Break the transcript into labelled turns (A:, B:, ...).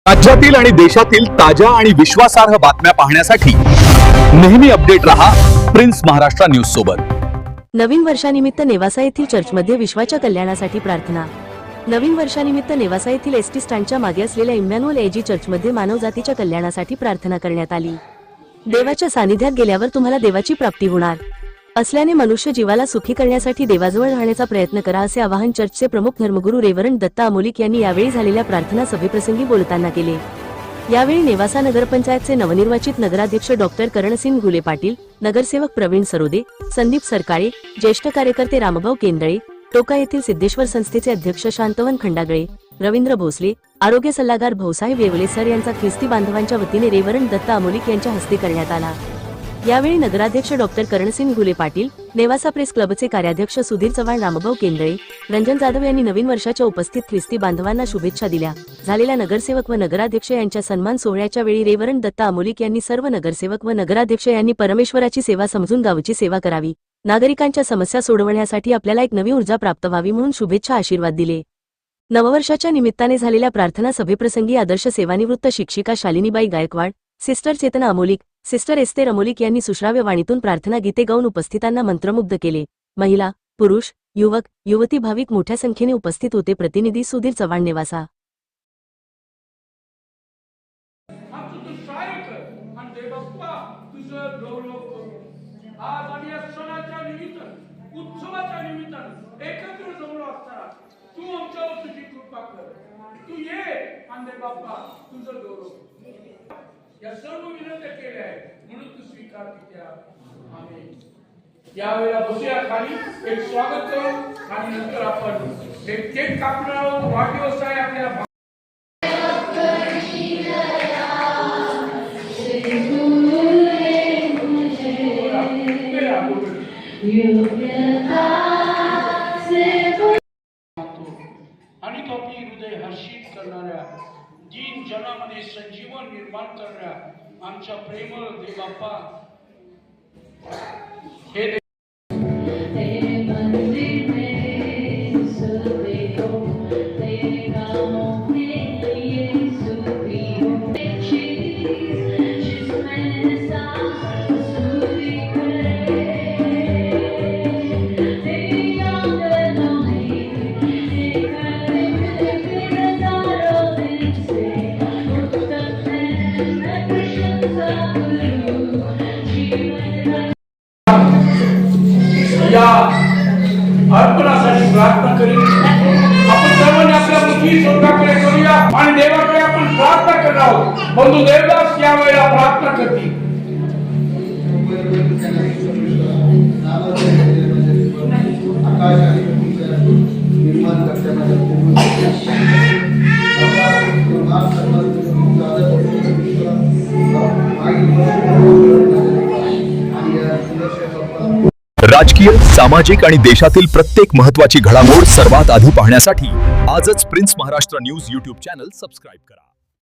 A: राज्यातील आणि देशातील ताज्या आणि विश्वासार्ह बातम्या पाहण्यासाठी नेहमी अपडेट रहा प्रिन्स महाराष्ट्र न्यूज सोबत।
B: नवीन वर्षानिमित्त नेवासा येथील चर्चमध्ये विश्वाच्या कल्याणासाठी प्रार्थना। नवीन वर्षानिमित्त नेवासा येथील एसटी स्टँडच्या मागे असलेल्या इमॅन्युअल एजी चर्चमध्ये मानवजातीच्या कल्याणासाठी प्रार्थना करण्यात आली। देवाच्या सानिध्यात गेल्यावर तुम्हाला देवाची प्राप्ती होणार असल्याने मनुष्य जीवाला सुखी करण्यासाठी देवाजवळ राहण्याचा प्रयत्न करा असे आवाहन चर्चचे प्रमुख धर्मगुरू रेव्हरंड दत्ता अमोलिक यांनी यावेळी झालेल्या प्रार्थना सभेप्रसंगी बोलताना केले। यावेळी नेवासा नगरपंचायतचे नवनिर्वाचित नगराध्यक्ष डॉक्टर करणसिंग घुले पाटील, नगरसेवक प्रवीण सरोदे, संदीप सरकाळे, ज्येष्ठ कार्यकर्ते रामभाऊ केंदळे, टोका येथील सिद्धेश्वर संस्थेचे अध्यक्ष शांतवन खंडागळे, रवींद्र भोसले, आरोग्य सल्लागार भाऊसाहेब येवले सर यांचा ख्रिस्ती बांधवांच्या वतीने रेव्हरंड दत्ता अमोलिक यांच्या हस्ते करण्यात आला। यावेळी नगराध्यक्ष डॉक्टर करणसिंग घुले पाटील, नेवासा प्रेस क्लबचे कार्याध्यक्ष सुधीर चव्हाण, रामभाऊ केंदळे, रंजन जाधव यांनी नवीन वर्षाच्या उपस्थित ख्रिस्ती बांधवांना शुभेच्छा दिल्या। झालेल्या नगरसेवक व नगराध्यक्ष यांच्या सन्मान सोहळ्याच्या वेळी रेव्हरंड दत्ता अमोलिक यांनी सर्व नगरसेवक व नगराध्यक्ष यांनी परमेश्वराची सेवा समजून गावची सेवा करावी, नागरिकांच्या समस्या सोडवण्यासाठी आपल्याला एक नवी ऊर्जा प्राप्त व्हावी म्हणून शुभेच्छा आशीर्वाद दिले। नववर्षाच्या निमित्ताने झालेल्या प्रार्थना सभेप्रसंगी आदर्श सेवानिवृत्त शिक्षिका शालिनीबाई गायकवाड, सिस्टर चेतना अमोलिक, सिस्टर एस्तेर अमोलिक यांनी सुश्राव्य वाणीतून प्रार्थना गीते गाऊन उपस्थितांना मंत्रमुग्ध केले। महिला, पुरुष, युवक, युवती भाविक मोठ्या संख्येने उपस्थित होते। प्रतिनिधी सुधीर चव्हाण, नेवासा।
C: या सर्व विनंती केल्या आहेत म्हणून तू स्वीकार केल्या। आमेन। यावेळेला बसूया खाली, एक स्वागत करू आणि नंतर आपण एक केक कापणार आहोत। वाढदिवस आहे आपल्या आणि तो आपली हृदय हर्षित करणाऱ्या दीन जनामध्ये संजीवन निर्माण करणाऱ्या आमच्या प्रेमळ देवबाप्पा हे या अर्पणासाठी प्रार्थना करेल। आपण सर्वांनी आपल्या मुठी स्वर्गाकडे करूया आणि देवाकडे आपण प्रार्थना करणार आहोत। बंधू देवदास यावेळेला प्रार्थना करतील।
A: राजकीय, सामाजिक आणि देशातील प्रत्येक महत्त्वाची घडामोड सर्वात आधी पाहण्यासाठी आजच prince Maharashtra news YouTube channel subscribe करा।